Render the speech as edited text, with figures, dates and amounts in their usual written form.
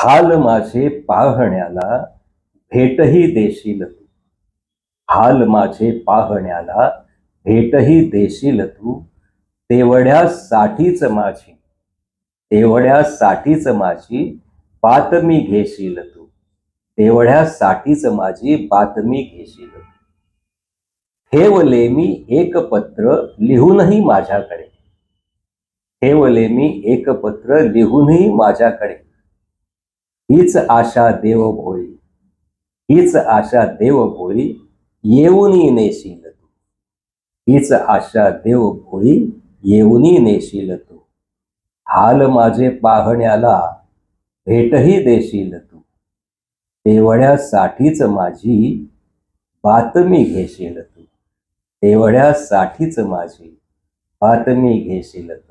हाल माझे पाहण्याला भेटही देशील तू. हाल माझे पाहण्याला भेटही देशील तू. तेवढ्यासाठीच माझी तेवढ्यासाठीच माझी बातमी घेशील तू. तेवढ्यासाठीच माझी बातमी घेशील तू. ठेवले मी एक पत्र लिहूनही माझ्याकडे. ठेवले मी एक पत्र लिहूनही माझ्याकडे. हीच आशा देव भोळी, हीच आशा देव भोळी येऊनी नेशील तू. हीच आशा देव भोळी येऊनी नेशील तू. हाल माझे पाहण्याला भेटही देशील तू. तेवढ्यासाठीच माझी बातमी घेशील तू. तेवढ्यासाठीच माझी बातमी घेशील तू.